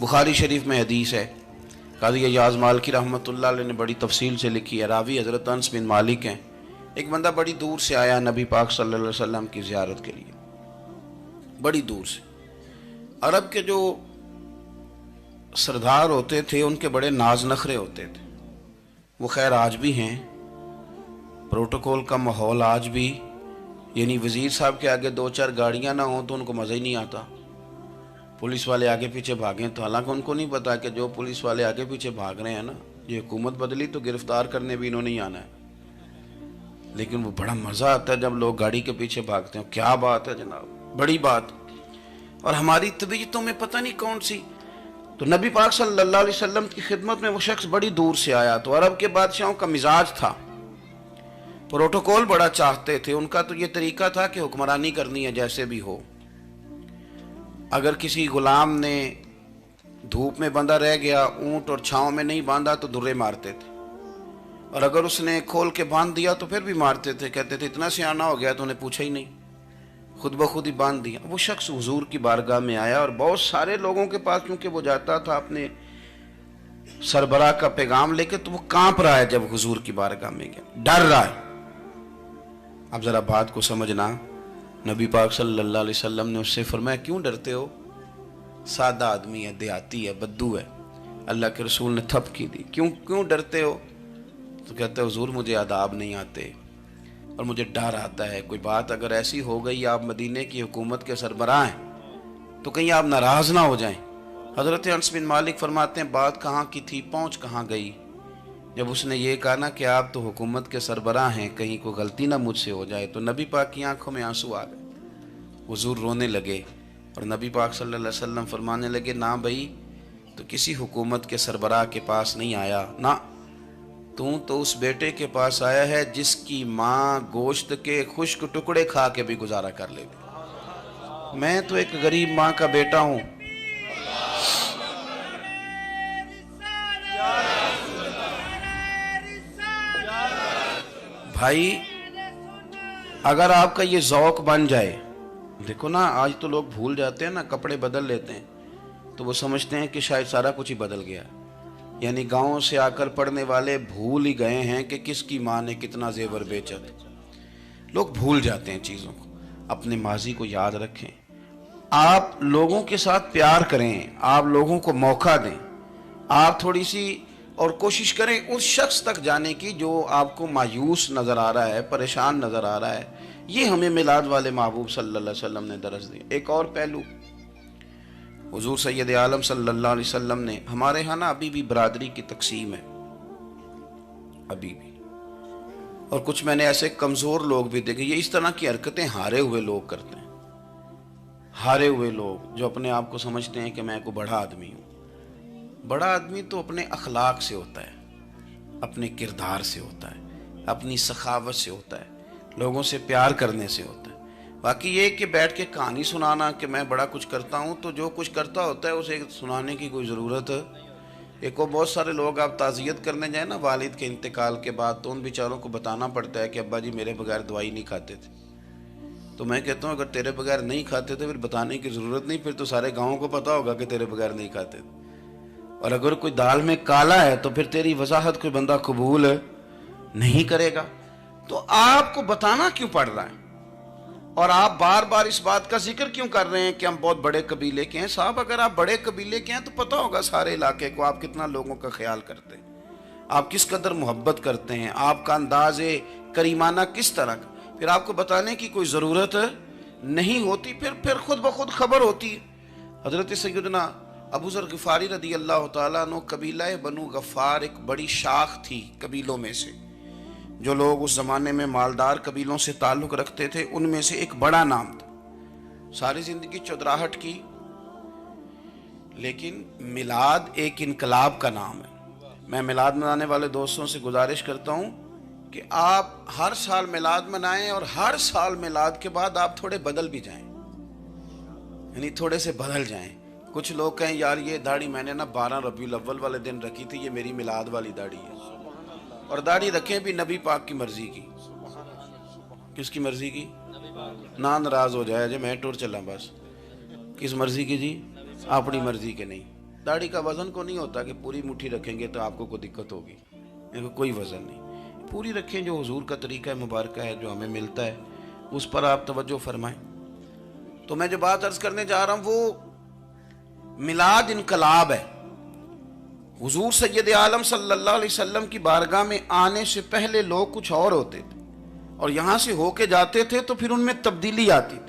बुखारी शरीफ में हदीस है, काज़ी अय्याज़ मालिकी रहमतुल्लाह अलैह ने बड़ी तफसील से लिखी है। रावी हज़रत अनस बिन मालिक हैं। एक बंदा बड़ी दूर से आया नबी पाक सल्लल्लाहु अलैहि वसल्लम की ज़ियारत के लिए, बड़ी दूर से। अरब के जो सरदार होते थे उनके बड़े नाज नखरे होते थे। वो खैर आज भी हैं, प्रोटोकॉल का माहौल आज भी, यानी वज़ीर साहब के आगे दो चार गाड़ियाँ ना हों तो उनको मज़ा ही नहीं आता। पुलिस वाले आगे पीछे भागें तो हालांकि उनको नहीं पता कि जो पुलिस वाले आगे पीछे भाग रहे हैं ना, ये हुकूमत बदली तो गिरफ्तार करने भी इन्होंने ही आना है। लेकिन वो बड़ा मज़ा आता है जब लोग गाड़ी के पीछे भागते हैं। क्या बात है जनाब, बड़ी बात। और हमारी तबीयतों में पता नहीं कौन सी। तो नबी पाक सल्लल्लाहु अलैहि वसल्लम की खिदमत में वो शख्स बड़ी दूर से आया। तो अरब के बादशाहों का मिजाज था, प्रोटोकॉल बड़ा चाहते थे। उनका तो ये तरीका था कि हुक्मरानी करनी है जैसे भी हो। अगर किसी गुलाम ने धूप में बंधा रह गया, ऊंट और छांव में नहीं बांधा तो दुर्रे मारते थे, और अगर उसने खोल के बांध दिया तो फिर भी मारते थे। कहते थे इतना सियाना हो गया तो उन्हें पूछा ही नहीं, खुद ब खुद ही बांध दिया। वो शख्स हुजूर की बारगाह में आया और बहुत सारे लोगों के पास क्योंकि वो जाता था अपने सरबराह का पैगाम लेके, तो वो कांप रहा है जब हुजूर की बारगाह में गया, डर रहा है। अब जरा बात को समझना, नबी पाक सल्लल्लाहु अलैहि वसल्लम ने उससे फरमाया क्यों डरते हो, सादा आदमी है, देहाती है, बद्दू है। अल्लाह के रसूल ने थप की दी, क्यों क्यों डरते हो? तो कहते हुजूर मुझे आदाब नहीं आते और मुझे डर आता है, कोई बात अगर ऐसी हो गई, आप मदीने की हुकूमत के सरबराह हैं, तो कहीं आप नाराज ना हो जाएं। हज़रत अनस बिन मालिक फरमाते हैं बात कहाँ की थी, पहुँच कहाँ गई। जब उसने ये कहा ना कि आप तो हुकूमत के सरबराह हैं, कहीं कोई गलती ना मुझसे हो जाए, तो नबी पाक की आंखों में आंसू आ गए। हुजूर रोने लगे और नबी पाक सल्लल्लाहु अलैहि वसल्लम फरमाने लगे ना भाई, तो किसी हुकूमत के सरबराह के पास नहीं आया ना, तू तो उस बेटे के पास आया है जिसकी माँ गोश्त के खुश्क टुकड़े खा के भी गुजारा कर ले। मैं तो एक गरीब माँ का बेटा हूँ। भाई अगर आपका ये ज़ौक बन जाए, देखो ना आज तो लोग भूल जाते हैं ना, कपड़े बदल लेते हैं तो वो समझते हैं कि शायद सारा कुछ ही बदल गया। यानी गाँव से आकर पढ़ने वाले भूल ही गए हैं कि किसकी माँ ने कितना जेवर बेचा। लोग भूल जाते हैं चीज़ों को। अपने माजी को याद रखें, आप लोगों के साथ प्यार करें, आप लोगों को मौका दें, आप थोड़ी सी और कोशिश करें उस शख्स तक जाने की जो आपको मायूस नज़र आ रहा है, परेशान नज़र आ रहा है। ये हमें मिलाद वाले महबूब सल्लल्लाहु अलैहि वसल्लम ने दरस दिया। एक और पहलू, हुजूर सैयद आलम सल्लल्लाहु अलैहि वसल्लम ने, हमारे यहाँ ना अभी भी बरादरी की तकसीम है, अभी भी, और कुछ मैंने ऐसे कमज़ोर लोग भी देखे, ये इस तरह की हरकतें हारे हुए लोग करते हैं। हारे हुए लोग जो अपने आप को समझते हैं कि मैं कोई बड़ा आदमी हूँ। बड़ा आदमी तो अपने अखलाक से होता है, अपने किरदार से होता है, अपनी सखावत से होता है, लोगों से प्यार करने से होता है। बाकी ये कि बैठ के कहानी सुनाना कि मैं बड़ा कुछ करता हूँ, तो जो कुछ करता होता है उसे सुनाने की कोई ज़रूरत। एक और बहुत सारे लोग आप ताज़ियत करने जाए ना वालिद के इंतकाल के बाद, तो उन बेचारों को बताना पड़ता है कि अब्बा जी मेरे बगैर दवाई नहीं खाते थे। तो मैं कहता हूँ अगर तेरे बगैर नहीं खाते थे फिर बताने की ज़रूरत नहीं, फिर तो सारे गाँव को पता होगा कि तेरे बगैर नहीं खाते थे। और अगर कोई दाल में काला है तो फिर तेरी वजाहत कोई बंदा कबूल नहीं करेगा। तो आपको बताना क्यों पड़ रहा है, और आप बार बार इस बात का जिक्र क्यों कर रहे हैं कि हम बहुत बड़े कबीले के हैं? साहब अगर आप बड़े कबीले के हैं तो पता होगा सारे इलाके को आप कितना लोगों का ख्याल करते हैं, आप किस कदर मोहब्बत करते हैं, आपका अंदाज़े करीमाना किस तरह का। फिर आपको बताने की कोई ज़रूरत नहीं होती, फिर खुद ब खुद खबर होती है। हज़रत सैयदना अबू ज़र ग़िफ़ारी रदी अल्लाह तआला अन्हु, कबीला बनु गफ़ार एक बड़ी शाख थी कबीलों में से। जो लोग उस ज़माने में मालदार कबीलों से ताल्लुक़ रखते थे उनमें से एक बड़ा नाम था। सारी ज़िंदगी चौधराहट की, लेकिन मिलाद एक इनकलाब का नाम है। मैं मिलाद मनाने वाले दोस्तों से गुजारिश करता हूँ कि आप हर साल मिलाद मनाएं और हर साल मिलाद के बाद आप थोड़े बदल भी जाएं, यानी थोड़े से बदल जाएं। कुछ लोग कहें यार ये दाढ़ी मैंने ना 12 रबीउल अव्वल वाले दिन रखी थी, ये मेरी मिलाद वाली दाढ़ी है। और दाढ़ी रखें भी नबी पाक की मर्जी की। किसकी मर्जी की? ना नाराज हो जाए जे मैं टूर चला बस। किस मर्जी की जी? अपनी मर्जी के नहीं। दाढ़ी का वज़न को नहीं होता कि पूरी मुट्ठी रखेंगे तो आपको कोई दिक्कत होगी, कोई वज़न नहीं, पूरी रखें। जो हुजूर का तरीका मुबारक है, जो हमें मिलता है, उस पर आप तवज्जो फरमाएं। तो मैं जो बात अर्ज़ करने जा रहा हूँ वो मिलाद इनकलाब है। हुजूर सैयद आलम सल्लल्लाहु अलैहि वसल्लम की बारगाह में आने से पहले लोग कुछ और होते थे और यहाँ से होके जाते थे तो फिर उनमें तब्दीली आती थी।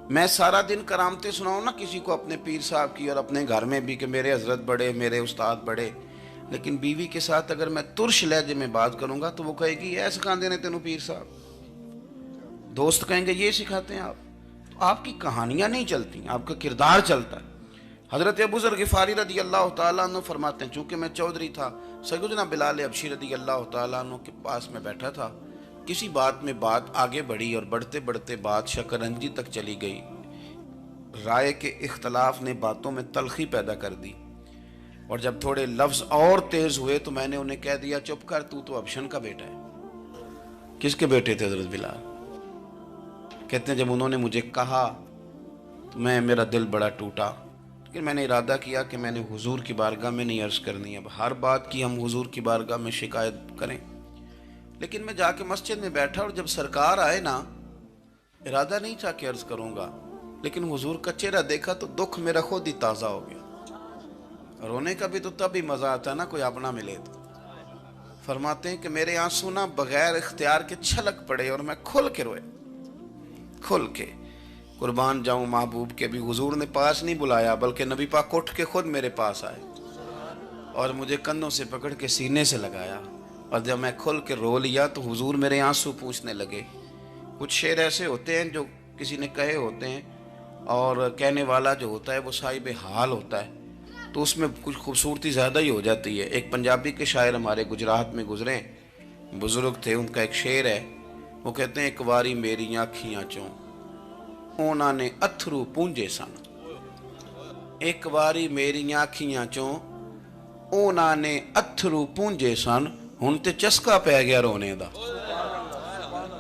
मैं सारा दिन करामतें सुनाऊँ ना किसी को अपने पीर साहब की और अपने घर में भी कि मेरे हजरत बड़े, मेरे उस्ताद बड़े, लेकिन बीवी के साथ अगर मैं तुर्श लहजे में बात करूँगा तो वो कहेगी ये सिखाते ने तेनों पीर साहब। दोस्त कहेंगे ये सिखाते हैं आप। तो आपकी कहानियाँ नहीं चलती, आपका किरदार चलता है। हज़रत अबू ज़र ग़िफ़ारी रदी अल्लाह तआला अन्हु फरमाते हैं, चूँकि मैं चौधरी था, सैयदना बिलाल हबशी रदी अल्लाह तआला अन्हु के पास में बैठा था। किसी बात में बात आगे बढ़ी और बढ़ते बढ़ते बात शकरंजी तक चली गई। राय के इख्तलाफ ने बातों में तलखी पैदा कर दी और जब थोड़े लफ्ज़ और तेज़ हुए तो मैंने उन्हें कह दिया, चुप कर, तू तो अबशन का बेटा है। किसके बेटे थे हज़रत बिलाल? कहते हैं जब उन्होंने मुझे कहा तो मेरा दिल बड़ा टूटा, लेकिन मैंने इरादा किया कि मैंने हुजूर की बारगाह में नहीं अर्ज़ करनी। अब हर बात की हम हुजूर की बारगाह में शिकायत करें। लेकिन मैं जाके मस्जिद में बैठा और जब सरकार आए ना, इरादा नहीं था कि अर्ज़ करूँगा, लेकिन हुजूर का चेहरा देखा तो दुख मेरा खुद ही ताज़ा हो गया। रोने का भी तो तभी मज़ा आता है ना कोई अपना मिले तो। फरमाते हैं कि मेरे आंसू ना बग़ैर इख्तियार के छलक पड़े और मैं खुल के रोए, खुल के। कुर्बान जाऊँ महबूब के, भी हुजूर ने पास नहीं बुलाया बल्कि नबी पाक उठ के खुद मेरे पास आए और मुझे कंधों से पकड़ के सीने से लगाया और जब मैं खुल के रो लिया तो हुजूर मेरे आंसू पूछने लगे। कुछ शेर ऐसे होते हैं जो किसी ने कहे होते हैं और कहने वाला जो होता है वो साहिब हाल होता है, तो उसमें कुछ खूबसूरती ज़्यादा ही हो जाती है। एक पंजाबी के शायर हमारे गुजरात में गुजरे, बुज़ुर्ग थे, उनका एक शेर है, वो कहते हैं, एक बारी मेरी आँखियाँ चों ਉਹਨਾਂ ਨੇ अथरू पूंजे सन। एक बारी मेरियां अखियां चों ਉਹਨਾਂ ਨੇ अथरू पूंजे सन, हुण ते चस्का पै गया रोने दा।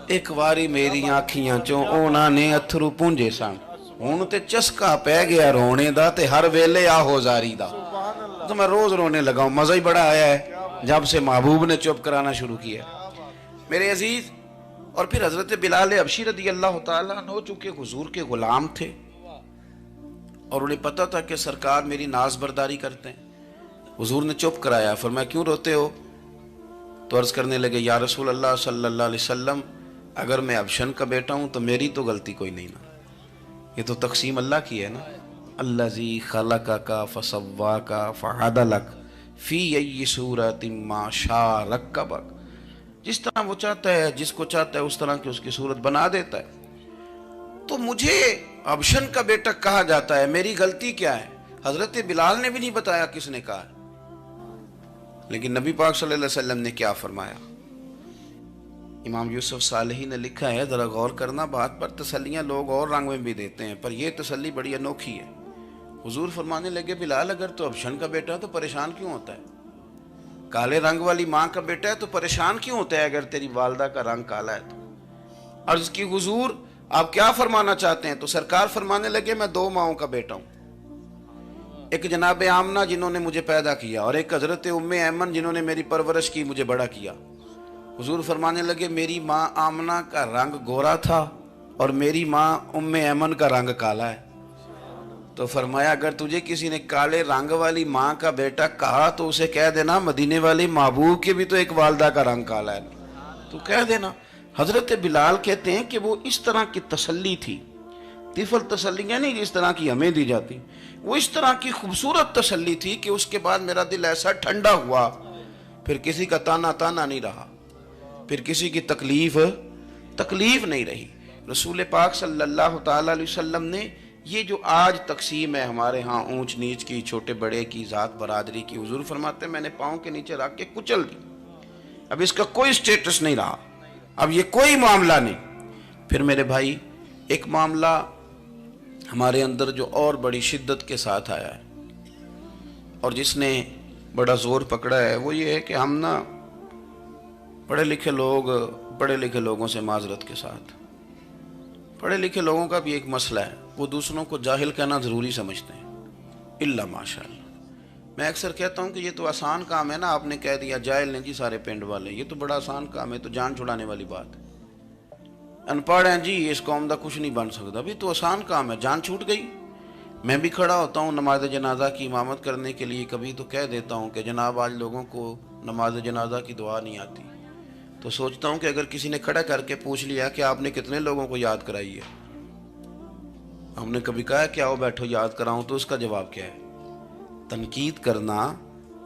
एक बारी मेरियां अखियां चों ਉਹਨਾਂ ने अथरू पूंजे सन, हुण ते चस्का पै गया रोने दा ते हर वेले आहो जारी दा। तो मैं रोज रोने लगा हूँ, मज़ा ही बड़ा आया है जब से महबूब ने चुप कराना शुरू किया। मेरे अजीज, और फिर हज़रत बिलाल हबशी रदी अल्लाह तआला अन्हु चूँकि हुजूर के ग़ुलाम थे और उन्हें पता था कि सरकार मेरी नाज बरदारी करते हैं। हुजूर ने चुप कराया। फरमाया क्यों रोते हो? तो अर्ज़ करने लगे, या रसूल अल्लाह सल्लल्लाहु अलैहि वसल्लम, अगर मैं अबशन का बेटा हूँ तो मेरी तो गलती कोई नहीं ना, ये तो तकसीम अल्लाह की है ना। अल्लज़ी खलक़का फसव्वाका फ़अदलक फ़ी अय्यि सूरतिन मा शाअ रक्कबक। जिस तरह वो चाहता है, जिसको चाहता है उस तरह की उसकी सूरत बना देता है। तो मुझे अबशन का बेटा कहा जाता है, मेरी गलती क्या है? हजरत बिलाल ने भी नहीं बताया किसने कहा, लेकिन नबी पाक सल्लल्लाहु अलैहि वसल्लम ने क्या फरमाया। इमाम यूसुफ सालेही ने लिखा है, जरा गौर करना बात पर, तसल्लियाँ लोग और रंग में भी देते हैं पर यह तसल्ली बड़ी अनोखी है। हुजूर फरमाने लगे, बिलाल अगर तो अबशन का बेटा है तो परेशान क्यों होता है? काले रंग वाली माँ का बेटा है तो परेशान क्यों होता है अगर तेरी वालदा का रंग काला है तो? अर्ज की हुजूर आप क्या फरमाना चाहते हैं? तो सरकार फरमाने लगे, मैं दो माओं का बेटा हूँ, एक जनाब आमना जिन्होंने मुझे पैदा किया और एक हजरत उम्मे ऐमन जिन्होंने मेरी परवरिश की, मुझे बड़ा किया। हुजूर फरमाने लगे, मेरी माँ आमना का रंग गोरा था और मेरी माँ उम्मे ऐमन का रंग काला है। तो फरमाया अगर तुझे किसी ने काले रंग वाली माँ का बेटा कहा तो उसे कह देना मदीने वाले महबूब के भी तो एक वालदा का रंग काला है, तो कह देना। हजरत बिलाल कहते हैं कि वो इस तरह की तसल्ली थी, तिफल तसल्लियाँ नहीं जिस तरह की हमें दी जाती, वो इस तरह की खूबसूरत तसल्ली थी कि उसके बाद मेरा दिल ऐसा ठंडा हुआ, फिर किसी का ताना ताना नहीं रहा, फिर किसी की तकलीफ नहीं रही। रसूल पाक सल्लल्लाहु ताला अलैहि वसल्लम ने ये जो आज तकसीम है हमारे यहाँ ऊंच नीच की, छोटे बड़े की, ज़ात बरादरी की, हुजूर फरमाते हैं मैंने पाँव के नीचे रख के कुचल दी, अब इसका कोई स्टेटस नहीं रहा, अब ये कोई मामला नहीं। फिर मेरे भाई एक मामला हमारे अंदर जो और बड़ी शिद्दत के साथ आया है और जिसने बड़ा ज़ोर पकड़ा है वो ये है कि हम ना पढ़े लिखे लोगों से माजरत के साथ, पढ़े लिखे लोगों का भी एक मसला है, वो दूसरों को जाहिल कहना ज़रूरी समझते हैं, इल्ला माशाअल्लाह। میں اکثر کہتا ہوں کہ یہ تو آسان کام ہے نا، آپ نے کہہ دیا جائل نے جی سارے پنڈ والے، یہ تو بڑا آسان کام ہے، تو جان چھڑانے والی بات ہے۔ ان پڑھ ہیں جی اس قوم دا کچھ نہیں بن سکتا، بھی تو آسان کام ہے، جان چھوٹ گئی۔ میں بھی کھڑا ہوتا ہوں نماز جنازہ کی امامت کرنے کے لیے، کبھی تو کہہ دیتا ہوں کہ جناب آج لوگوں کو نماز جنازہ کی دعا نہیں آتی، تو سوچتا ہوں کہ اگر کسی نے کھڑا کر کے پوچھ لیا کہ آپ نے کتنے لوگوں کو یاد کرائی ہے، ہم نے کبھی کہا کہ آؤ بیٹھو یاد کراؤں، تو اس کا جواب کیا ہے؟ تنقید کرنا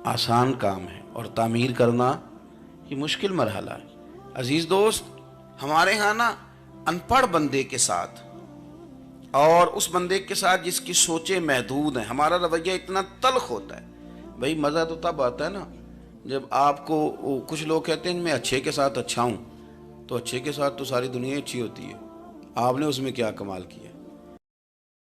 آسان کام ہے اور تعمیر کرنا یہ مشکل مرحلہ ہے۔ عزیز دوست، ہمارے ہاں نا ان پڑھ بندے کے ساتھ اور اس بندے کے ساتھ جس کی سوچیں محدود ہیں، ہمارا رویہ اتنا تلخ ہوتا ہے۔ بھئی مزہ تو تب آتا ہے نا جب آپ کو، کچھ لوگ کہتے ہیں میں اچھے کے ساتھ اچھا ہوں، تو اچھے کے ساتھ تو ساری دنیا اچھی ہوتی ہے، آپ نے اس میں کیا کمال کیا؟